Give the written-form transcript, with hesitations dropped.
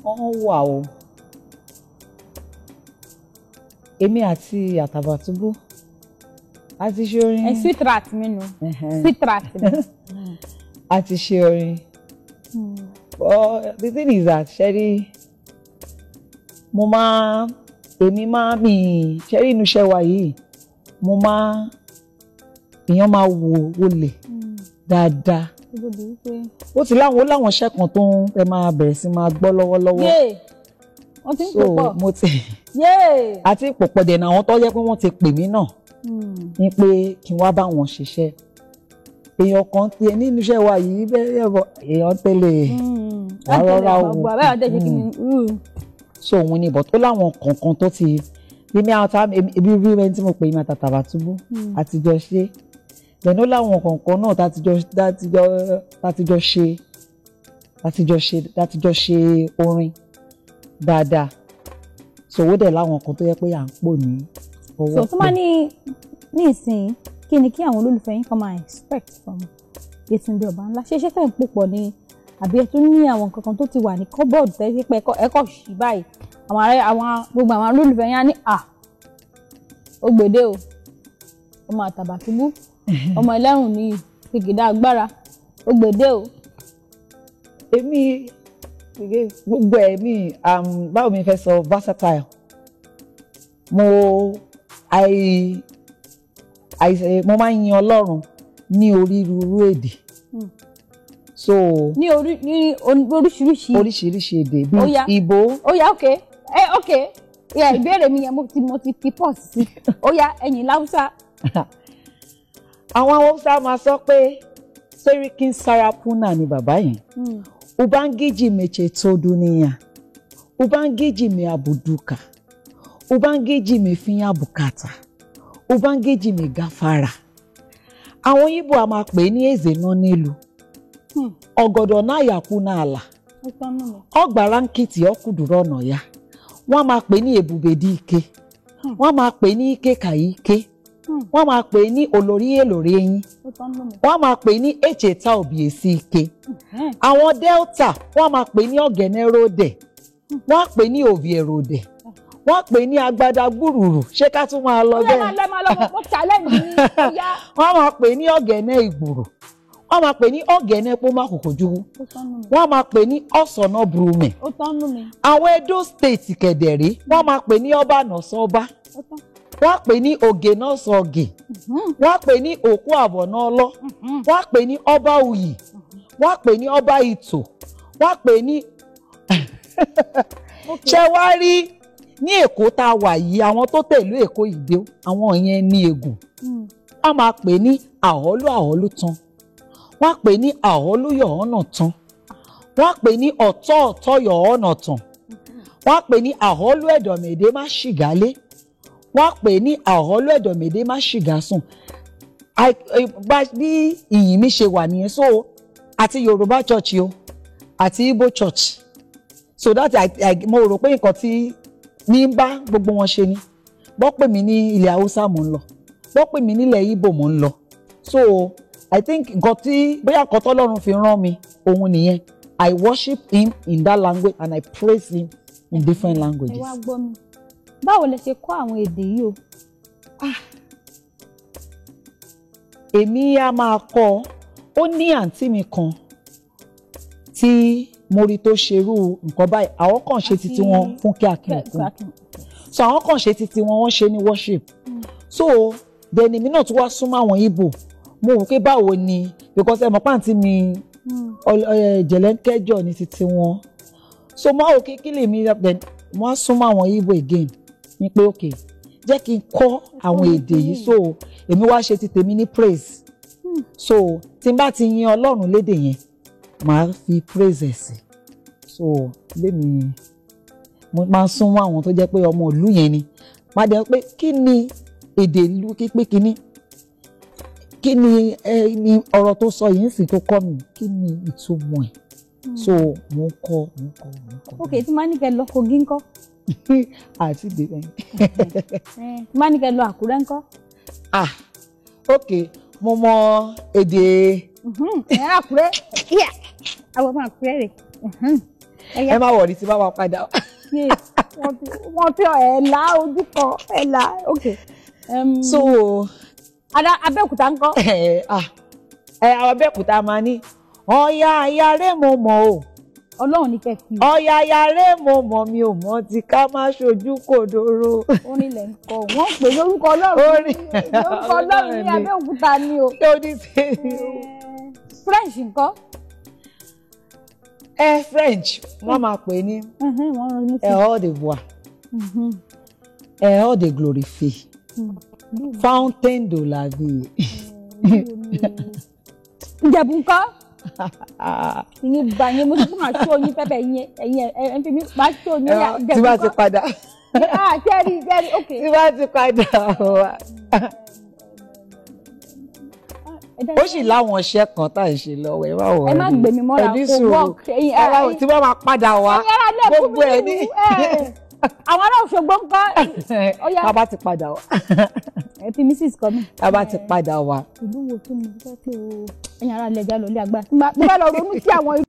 wọ́n wà o. Èmi àti Àtàbàtúbú a ti ṣe orin. Sweet rat mi nù. Sweet rat mi. A ti ṣe orin. But the thing is that ṣẹ́rí èmi máa ṣẹ́rí inú iṣẹ́ wa yìí èèyàn máa wọlé dáadáa. Ó ti láwọn iṣẹ́ kan tó ẹ máa bẹ̀rẹ̀ sí máa gbọ́ lọ́wọ́lọ́wọ́. Wọ́n ti ń pò pọ̀. Mo ti àti pòpọ̀ dẹ̀ náà àwọn tó yẹ pé wọ́n ti pè mí náà ní pé kí n wá bá wọn ṣiṣẹ́. Èèyàn kan tiẹ̀ nínú iṣẹ́ wa yìí bẹ́ẹ̀ bọ̀ èèyàn tẹ́lẹ̀ rárá o. So òun ni but ó láwọn kọ̀ọ̀kan tó ti bí rí ẹni tí mo pè ní Àtàbàtúbú àtijọ́ ṣe lẹ́nu láwọn kọ̀ọ̀kan náà látijọ́ ṣe orin dáadáa. So ó dẹ̀ láwọn kan tó yẹ pé à ń pò ní ọwọ́. So tó máa ní ìsìn kí ni kí àwọn olólùfẹ́ yín kan máa expect from Yétúndé Ọbànlá? Ṣé tẹ̀ ń pòpọ̀ ni àbí ẹ tún ní àwọn kankan tó ti wà ní cupboard tẹ́ pé ẹ̀kọ́ ṣì báyìí gbogbo àwọn olólùfẹ́ yín á ní ó gbèdé o ọmọ Àtàbàtúbú ọmọ ẹlẹ́rùn ní gègédé agbára ó gbèdé o. Èmi gbogbo ẹ̀mí báwo mi fẹ́ sọ versatile mo máa ń yin Ọlọ́run ní onírúurú èdè. So ní oríṣiríṣi èdè bíi Ìgbò. Ó yá okay ìbéèrè mi yẹn mo ti fi pọ̀ sí. Ó yá ẹ̀yin láwùsá. Àwọn Haúsá máa sọ pé Sẹ́ríkí Sárápúnà ni bàbá yẹn. Ubangiji mecheto dunia, Ubangiji meabuduka, Ubangiji mefinya bùkátà, Ubangiji megafara. Àwọn Ìgbò a máa pè ní eze nọ n'elu. Ọgọdọ na-ayakwu n'ala. Ọgbara nkịtị ọkụdụrụ ọnọ ya. Wọ́n máa pè ní Ebubedike. Wọ́n máa pè ní Ike ka ike. Wọ́n máa pè ní Olórí èlòrí eyín. Wọ́n máa pè ní Echeta Obiesi ike. Àwọn Delta wọ́n máa pè ní Ọ̀gẹ̀nẹ̀ròdẹ̀. Wọ́n pè ní Òvìẹ̀ròdẹ̀. Wọ́n pè ní Agbada gbùrùrù. Ṣé ká tún máa lọ bẹ́ẹ̀? Wọ́n máa pè ní Ọ̀gẹ̀nẹ̀ ìgbùrù. Wọ́n máa pè ní Ọ̀gẹ̀nẹ̀ Pómákòkòjúwú. Wọ́n máa pè ní Ọ̀sọ̀nà Brùmẹ̀. Àwọn Edo State kẹ̀dẹ̀rí wọ́n máa pè ní Ọba Nọ̀sọ́ba. Wọ́n pè ní Ògè Nọ́sọ̀gè. Wọ́n pè ní Òkú Àbọ̀nọ́lọ́. Wọ́n pè ní Ọba Uyì. Wọ́n pè ní Ọba Ìtò. Wọ́n pè ní ṣé wá rí ní Èkó tá a wà yìí àwọn tó tẹ̀lú Èkó ìgbé àwọn yẹn ní Ègùn. Wọ́n máa pè ní àhọ́lú tán. Wọ́n pè ní àhọ́lú yọ̀ọ́nà tán. Wọ́n pè ní ọ̀tọ̀ yọ̀ọ́nà tán. Wọ́n pè ní àhọ́lú ẹ̀dọ̀mẹ̀dẹ́ má ṣìgálé. Wọ́n pè ní àhọ́lú ẹ̀dọ̀mẹ̀dẹ́ má ṣìgásùn. Bí ìyìn mi ṣe wà nìyẹn so àti Yorùbá church o àti Igbo church so that mo rò pé nǹkan tí ní bá gbogbo wọn ṣe ni bọ́ pè mí ní ilẹ̀ Haúsá mò ń lọ bọ́ pè mí nílẹ̀ Igbo mò ń lọ so I think nǹkan tí bóyá nǹkan tọ́lọ́run fi rán mi òun nìyẹn I worship him in that language and I praise him in different languages. Ẹ wá gbọ́ mi báwo lẹ ṣe kọ́ àwọn èdè yìí o. Èmi á máa kọ́ ó ní àǹtí mi kan tí mo rí tó ṣerú nǹkan báyìí àwọn kan ṣe títí wọn fún kíákíá so àwọn kan ṣe títí wọn wọ́n ṣe ní worship so then èmi náà tún wá súnmọ́ àwọn Ìgbò mo rò pé báwo ni because ẹ mọ̀ pàǹtí mi jẹ̀lẹ́ńkẹ́jọ ní títí wọn so mo rò kí lè mi then mo wá súnmọ́ àwọn Ìgbò again ní pé okay jẹ́ kí n kọ́ àwọn èdè yìí so èmi wá ṣe ti tèmi ní praise so tí n bá ti yin Ọlọ́run lédè yẹn màá fi praise ẹ̀ sí so lémi mo máa ń súnmọ́ àwọn tó jẹ́ pé ọmọ ìlú yẹn ni máa jẹ́ pé kí ni èdè ìlú pé kí ni ọ̀rọ̀ tó sọ yìí sì tó kọ́ mi kí ni ìtumọ̀ ẹ̀ so mo ń kọ́. ok tí máa ní kẹ́ lọ Kogi ńkọ́. àti ìdèbẹ̀. tí máa ní kẹ́ lọ Àkúrẹ́ ńkọ́. ok mo mọ èdè. Àkúrẹ́ àwọn ọmọ Àkúrẹ́ rẹ̀ ẹ má wọ̀rí tí bá wà padà wá. wọ́n fi ẹ̀la ojú kan ẹ̀la ok. So Abẹ́òkúta ń kọ́. Àwọn Abẹ́òkúta máa ní ọ̀yà ayáré mo mọ̀ o. Ọlọ́run ní kẹ́kì. Ọ̀yà ayáré mo mọ̀ mi ò mọ̀ tí ká má ṣojú kòdòrò. Orin lẹ̀ ń kọ wọ́n pè lórúkọ Ọlọ́run lórúkọ Ọlọ́run ní Abẹ́òkúta ni o. French ńkọ́. French wọ́n máa pè ní Eau de voix, Eau de glorifie, Fountain de la vie. Ìjẹ̀bú ńkọ́. Ìyẹn gbà yẹn mo ti fún àṣọ yín pẹ́pẹ́ yẹn ẹ̀yìn fi mi máa ṣọ yín yá Ìjẹ̀bú ńkọ́. Tí bá ti padà. Kẹ́rì ok. Tí bá ti padà wá. Ó sì láwọn iṣẹ́ kan tá à ń ṣe lọ́wọ́ ẹ má wọ̀ ẹ má gbé mi mọ́ra kó work tí wọ́n máa padà wá gbogbo ẹ̀ ní. Àwọn ará Òṣogbo ń kọ́. Tá a bá ti padà wá. Ẹ fi Mrs. kọ́ mi. Tá a bá ti padà wá. Ìlú wo kí mo fẹ́ pé o ẹ̀yin ará ilẹ̀ ẹja lọ ilé agbára. Bí bá lọ ronú sí àwọn